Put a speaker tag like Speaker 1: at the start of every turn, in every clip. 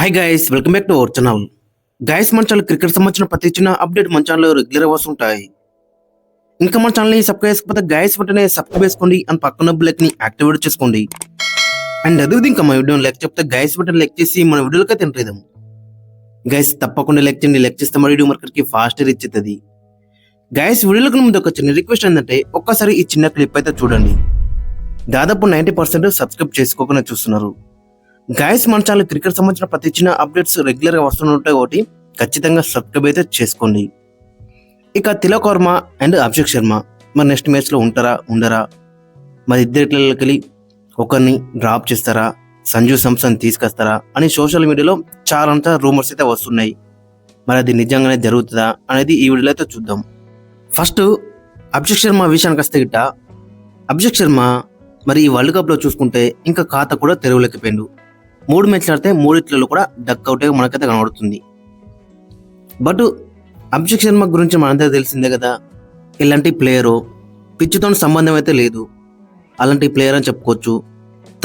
Speaker 1: Hi guys, welcome back to our channel. Guys, మన channel cricket సంబంధించిన ప్రతి చిన్న అప్డేట్ మన ఛానల్లో రెగ్యులర్ వస్తుంటాయి. ఇంకా మన ఛానల్ని సబ్స్క్రైబ్ చేసుకోకపోతే గైస్ వెంటనే సబ్స్క్రైబ్ చేసుకోండి అండ్ పక్కన బెల్ ని యాక్టివేట్ చేసుకోండి. అండ్ అదే ఇంకా మా వీడియోని లైక్ చెప్తే గైస్ వెంటనే లైక్ చేసి మన వీడియోలకి అయితే ఎంటర్ అవుదాం. గైస్ తప్పకుండా లైక్ చేయండి. లైక్ చేస్తే మన వీడియో మార్కెట్కి ఫాస్ట్ రీచ్ అవుతుంది. గైస్, వీడియోలకు ముందు ఒక చిన్న రిక్వెస్ట్ ఏంటంటే ఒక్కసారి ఈ చిన్న క్లిప్ అయితే చూడండి. దాదాపు 90% సబ్స్క్రైబ్ చేసుకోకుండా చూస్తున్నారు. గైస్, మన ఛానల్ క్రికెట్ సంబంధించిన ప్రతి చిన్న అప్డేట్స్ రెగ్యులర్ గా వస్తుంటాయి కాబట్టి ఖచ్చితంగా సబ్స్క్రైబ్ అయితే చేసుకోండి. ఇక తిలక్ వర్మ అండ్ అభిషేక్ శర్మ మరి నెక్స్ట్ మ్యాచ్ లో ఉంటారా ఉండరా, మరి ఇద్దరికెళ్ళి ఒకరిని డ్రాప్ చేస్తారా, సంజు శాంసన్ తీసుకొస్తారా అని సోషల్ మీడియాలో చాలా రూమర్స్ అయితే వస్తున్నాయి. మరి అది నిజంగానే జరుగుతుందా అనేది ఈ వీడియోలో అయితే చూద్దాం. ఫస్ట్ అభిషేక్ శర్మ విషయానికి వస్తే గిట్ట అభిషేక్ శర్మ మరి ఈ వరల్డ్ కప్ లో చూసుకుంటే ఇంకా ఖాతా కూడా తెరవలేకపోయిండు. 3 మ్యాచ్లు ఆడితే 3 కూడా డక్ అవుట్ మనకైతే కనబడుతుంది. బట్ అభిషేక్ శర్మ గురించి మనందరూ తెలిసిందే కదా, ఇలాంటి ప్లేయరు పిచ్చితో సంబంధం అయితే లేదు, అలాంటి ప్లేయర్ అని చెప్పుకోవచ్చు.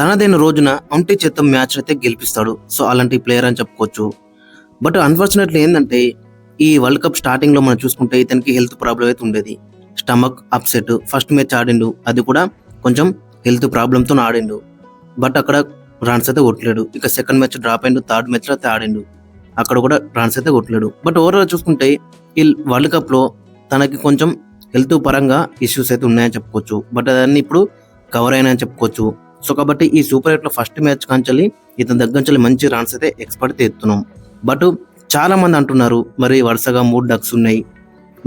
Speaker 1: తనదైన రోజున ఒంటి చేత్తో మ్యాచ్ అయితే గెలిపిస్తాడు. సో అలాంటి ప్లేయర్ అని చెప్పుకోవచ్చు. బట్ అన్ఫార్చునేట్లీ ఏంటంటే ఈ వరల్డ్ కప్ స్టార్టింగ్ లో మనం చూసుకుంటే ఇతనికి హెల్త్ ప్రాబ్లం అయితే ఉండేది. Stomach upset. ఫస్ట్ మ్యాచ్ ఆడిండు, అది కూడా కొంచెం హెల్త్ ప్రాబ్లంతో ఆడిండు. బట్ అక్కడ రన్స్ అయితే కొట్టలేడు. ఇక సెకండ్ మ్యాచ్ డ్రాప్ అయిండు, థర్డ్ మ్యాచ్ లో అయితే ఆడిండు, అక్కడ కూడా రన్స్ అయితే కొట్టలేడు. బట్ ఓవరాల్ చూసుకుంటే ఈ వరల్డ్ కప్ లో తనకి కొంచెం హెల్త్ పరంగా ఇష్యూస్ అయితే ఉన్నాయని చెప్పుకోవచ్చు. బట్ అదన్నీ ఇప్పుడు కవర్ అయినాయని చెప్పుకోవచ్చు. సో కాబట్టి ఈ సూపర్ 8 లో ఫస్ట్ మ్యాచ్ కాంచాలి ఇతని దగ్గర మంచి రన్స్ అయితే ఎక్స్పెక్ట్ చేస్తున్నాం. బట్ చాలా మంది అంటున్నారు మరి వరుసగా 3 డక్స్ ఉన్నాయి,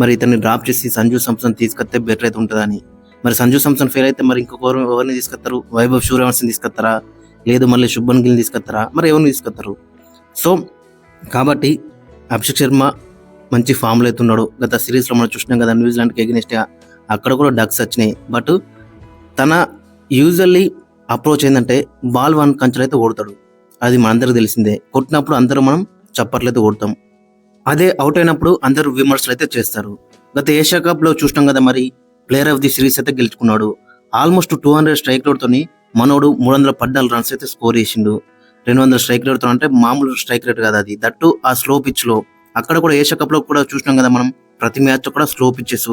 Speaker 1: మరి ఇతన్ని డ్రాప్ చేసి సంజు శాంసన్ తీసుకొస్తే బెటర్ అయితే ఉంటుందని. మరి సంజు శాంసన్ ఫెయిల్ అయితే మరి ఇంకొకరు ఎవరిని తీసుకొస్తారు? వైభవ్ సూర్యవంశీని తీసుకొస్తారా, లేదు మళ్ళీ శుభన్ గిల్ని తీసుకొస్తారా, మరి ఎవరిని తీసుకొస్తారు? సో కాబట్టి అభిషేక్ శర్మ మంచి ఫామ్లో అవుతున్నాడు. గత సిరీస్లో మనం చూసినాం కదా, న్యూజిలాండ్కి ఎగెనిస్ట్గా అక్కడ కూడా డక్స్ వచ్చినాయి. బట్ తన యూజువల్లీ అప్రోచ్ ఏంటంటే బాల్ 1 కంచెలు అయితే ఓడతాడు. అది మనందరికి తెలిసిందే. కొట్టినప్పుడు అందరూ మనం చప్పట్లు అయితే ఓడతాం, అదే అవుట్ అయినప్పుడు అందరూ విమర్శలు అయితే చేస్తారు. గత ఏషియా కప్ లో చూసినాం కదా, మరి ప్లేయర్ ఆఫ్ ది సిరీస్ అయితే గెలుచుకున్నాడు. ఆల్మోస్ట్ 200 స్ట్రైక్ రేట్ తోని మనోడు 314 రన్స్ అయితే స్కోర్ చేసిండు. 200 స్ట్రైక్ రేట్ తో అంటే మామూలు స్ట్రైక్ రేట్ కదా అది, దట్టు ఆ స్లో పిచ్ లో. అక్కడ కూడా ఏషియా కప్ లో కూడా చూసినాం కదా మనం, ప్రతి మ్యాచ్ కూడా స్లో పిచ్చెస్,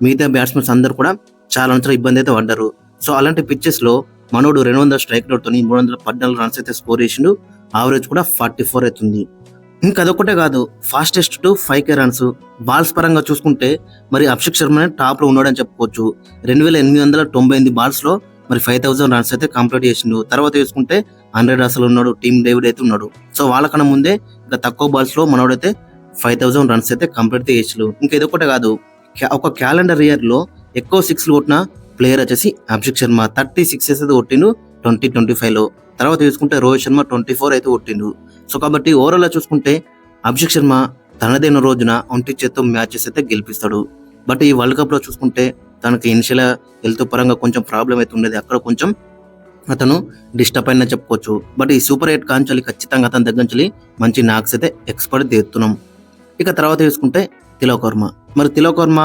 Speaker 1: మిగతా బ్యాట్స్మెన్స్ అందరూ కూడా చాలా ఇబ్బంది అయితే పడ్డారు. సో అలాంటి పిచ్చెస్ లో మనోడు 200 స్ట్రైక్ రేట్ తోని 314 రన్స్ అయితే స్కోర్ చేసిండు. ఆవరేజ్ కూడా 44 అవుతుంది. ఇంకా అదొక్కటే కాదు, fastest to 5K runs. Balls పరంగా చూసుకుంటే మరి అభిషేక్ శర్మ టాప్ లో ఉన్నాడని చెప్పుకోవచ్చు. 2898 బాల్స్ లో మరి 5000 రన్స్ అయితే కంప్లీట్ చేసిండు. తర్వాత చూసుకుంటే 100 అసలు ఉన్నాడు, టీమ్ డేవిడ్ అయితే ఉన్నాడు. సో వాళ్ళకన్నా ముందే ఇంకా తక్కువ బాల్స్ లో మనోడైతే 5000 రన్స్ అయితే కంప్లీట్ చేసిండు. ఇంకా ఇదొక్కటే కాదు, ఒక క్యాలెండర్ ఇయర్ లో ఎక్కువ 6లు కొట్టిన ప్లేయర్ వచ్చేసి అభిషేక్ శర్మ. 36 అయితే కొట్టిండు 2025 లో. తర్వాత చూసుకుంటే రోహిత్ శర్మ 24 అయితే కొట్టిండు. సో కాబట్టి ఓవరాల్ చూసుకుంటే అభిషేక్ శర్మ తనదైన రోజున ఒంటి చేత్తో మ్యాచెస్ అయితే గెలిపిస్తాడు. బట్ ఈ వరల్డ్ కప్ లో చూసుకుంటే తనకి ఇనిషియల్ హెల్త్ పరంగా కొంచెం ప్రాబ్లం అయితే ఉండేది, అక్కడ కొంచెం అతను డిస్టర్బ్ అయినా చెప్పుకోవచ్చు. బట్ ఈ సూపర్ 8 కాంచాలి ఖచ్చితంగా అతని దగ్గర నుంచి మంచి నాక్స్ అయితే ఎక్స్పర్ట్ తీస్తున్నాం. ఇక తర్వాత చూసుకుంటే తిలక్ వర్మ. మరి తిలక్ వర్మ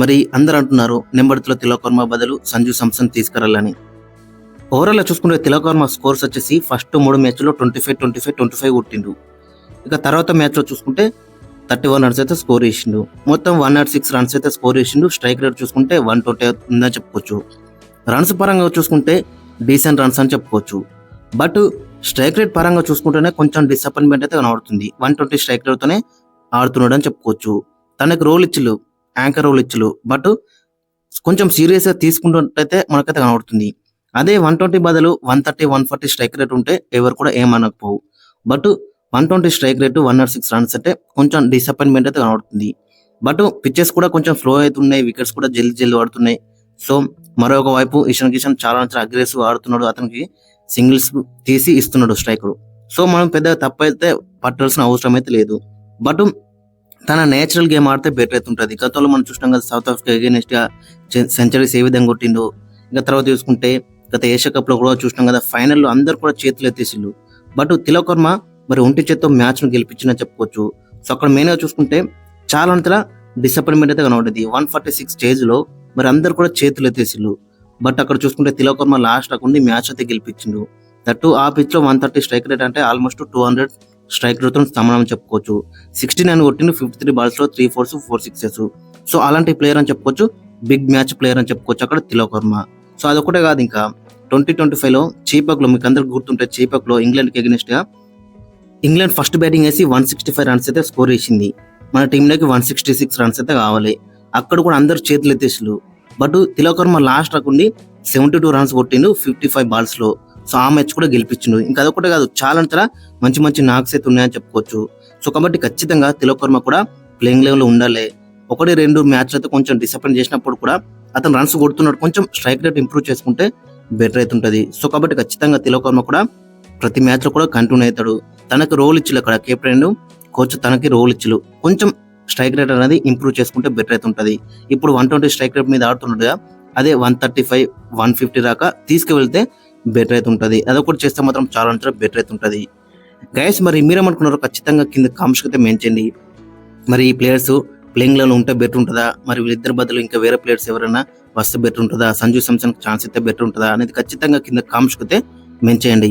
Speaker 1: మరి అందరు అంటున్నారు నెంబర్ 3 తిలక్ వర్మ బదులు సంజు శాంసన్ తీసుకురాలని. ఓవరాల్ చూసుకుంటే తిలక్ వర్మ స్కోర్స్ వచ్చేసి ఫస్ట్ 3 మ్యాచ్లో 25 కొట్టిండు. ఇక తర్వాత మ్యాచ్ లో చూసుకుంటే 31 రన్స్ అయితే స్కోర్ చేసిండు. మొత్తం 106 రన్స్ అయితే స్కోర్ చేసిండు. స్ట్రైక్ రేట్ చూసుకుంటే 120 ఉందని చెప్పుకోవచ్చు. రన్స్ పరంగా చూసుకుంటే డీసెంట్ రన్స్ అని చెప్పుకోవచ్చు. బట్ స్ట్రైక్ రేట్ పరంగా చూసుకుంటేనే కొంచెం డిసప్పాయింట్మెంట్ అయితే కనబడుతుంది. 120 స్ట్రైక్ రేట్ తోనే ఆడుతున్నాడు అని చెప్పుకోవచ్చు. తనకి రోల్ ఇచ్చిలు, యాంకర్ రోల్ ఇచ్చిలు, బట్ కొంచెం సీరియస్ గా తీసుకుంటుంటే మనకైతే కనబడుతుంది. అదే 120 బదులు 130, 140 స్ట్రైక్ రేట్ ఉంటే ఎవరు కూడా ఏమనకపోవు. బట్ 120 స్ట్రైక్ రేట్ 106 రన్స్ అంటే కొంచెం డిసప్పాయింట్మెంట్ అయితే కనబడుతుంది. బట్ పిచ్చెస్ కూడా కొంచెం స్లో అవుతున్నాయి, వికెట్స్ కూడా జల్ది పడుతున్నాయి. సో మరొక వైపు ఇషాన్ కిషన్ చాలా అగ్రెసివ్ ఆడుతున్నాడు, అతనికి సింగిల్స్ తీసి ఇస్తున్నాడు స్ట్రైకర్. సో మనం పెద్ద తప్పు అయితే పట్టాల్సిన అవసరం అయితే లేదు. బట్ తన నేచురల్ గేమ్ ఆడితే బెటర్ అయితే ఉంటుంది. గతంలో మనం చూసినాం కదా, సౌత్ ఆఫ్రికా అగైనెస్ట్ గా సెంచరీస్ ఏ విధంగా కొట్టిండో. ఇంకా తర్వాత చూసుకుంటే గత ఏషియా కప్ లో కూడా చూసినాం కదా, ఫైనల్లో అందరు కూడా చేతులు ఎత్తేసిళ్ళు. బట్ తిలక్ వర్మ మరి ఒంటి చేత్తో మ్యాచ్ ను గెలిపించిన చెప్పుకోవచ్చు. సో అక్కడ మెయిన్ గా చూసుకుంటే చాలా డిసప్పాయింట్మెంట్ అయితే కనబడేది. 146 స్టేజ్ లో మరి అందరు కూడా చేతులు ఎత్తేసిళ్ళు. బట్ అక్కడ చూసుకుంటే తిలక్ వర్మ లాస్ట్ అక్కడ మ్యాచ్ అయితే గెలిపించిండు. దట్టు ఆ పిచ్ లో 130 స్ట్రైక్ రేట్ అంటే ఆల్మోస్ట్ 200 స్ట్రైక్ రేట్తో సమానం చెప్పుకోవచ్చు. 69 కొట్టిండు 53 బాల్స్లో 3 4s 4 6s. సో అలాంటి ప్లేయర్ అని చెప్పుకోవచ్చు. బిగ్ మ్యాచ్ ప్లేయర్ అని చెప్పుకోవచ్చు అక్కడ తిలక్ వర్మ. సో అదొకటే కాదు, ఇంకా 2025లో చీపక్లో మీకు అందరికి గుర్తుంటే చీపక్లో ఇంగ్లాండ్కి ఎగనెస్ట్గా ఇంగ్లాండ్ ఫస్ట్ బ్యాటింగ్ వేసి 165 రన్స్ అయితే స్కోర్ చేసింది. మన టీంలోకి 166 రన్స్ అయితే కావాలి. అక్కడ కూడా అందరు చేతులు ఎత్తేసారు. బట్ తిలక్ వర్మ లాస్ట్ రాకుండి 72 రన్స్ కొట్టిండు 55 బాల్స్లో. సో ఆ మ్యాచ్ కూడా గెలిపించిండు. ఇంకా అదొకటే కాదు, చాలా మంచి మంచి నాక్స్ అయితే ఉన్నాయని చెప్పుకోవచ్చు. సో కాబట్టి ఖచ్చితంగా తిలక్ వర్మ కూడా ప్లేయింగ్ లెవెల్లో ఉండాలి. 1-2 మ్యాచ్లు అయితే కొంచెం డిసప్పాయింట్ చేసినప్పుడు కూడా అతను రన్స్ కొడుతున్నాడు, కొంచెం స్ట్రైక్ రేట్ ఇంప్రూవ్ చేసుకుంటే బెటర్ అవుతుంటుంది. సో కాబట్టి ఖచ్చితంగా తిలక్ వర్మ కూడా ప్రతి మ్యాచ్లో కూడా కంటిన్యూ అవుతాడు. తనకు రోల్ ఇచ్చిలు అక్కడ కెప్టెన్ కోచ్ తనకి రోల్ ఇచ్చిలు, కొంచెం స్ట్రైక్ రేట్ అనేది ఇంప్రూవ్ చేసుకుంటే బెటర్ అవుతుంటుంది. ఇప్పుడు 120 స్ట్రైక్ రేట్ మీద ఆడుతున్నాడు కదా, అదే 135 150 దాకా తీసుకువెళ్తే బెటర్ అవుతుంటుంది. అదొకటి చేస్తే మాత్రం చాలా బెటర్ అవుతుంటుంది. గైస్ మరి మీరేమనుకున్నారో ఖచ్చితంగా కింద కామెంట్స్ అయితే మెన్షన్ చేయండి. మరి ఈ ప్లేయర్స్ ప్లేయింగ్ లెవెల్ ఉంటే బెటర్ ఉంటుందా, మరి వీళ్ళిద్దరి బదులు ఇంకా వేరే ప్లేయర్స్ ఎవరైనా వస్తే బెటర్ ఉంటుందా, సంజు శాంసన్ ఛాన్స్ అయితే బెటర్ ఉంటుందా అనేది ఖచ్చితంగా కింద కామెంట్స్ అయితే మెన్షన్ చేయండి.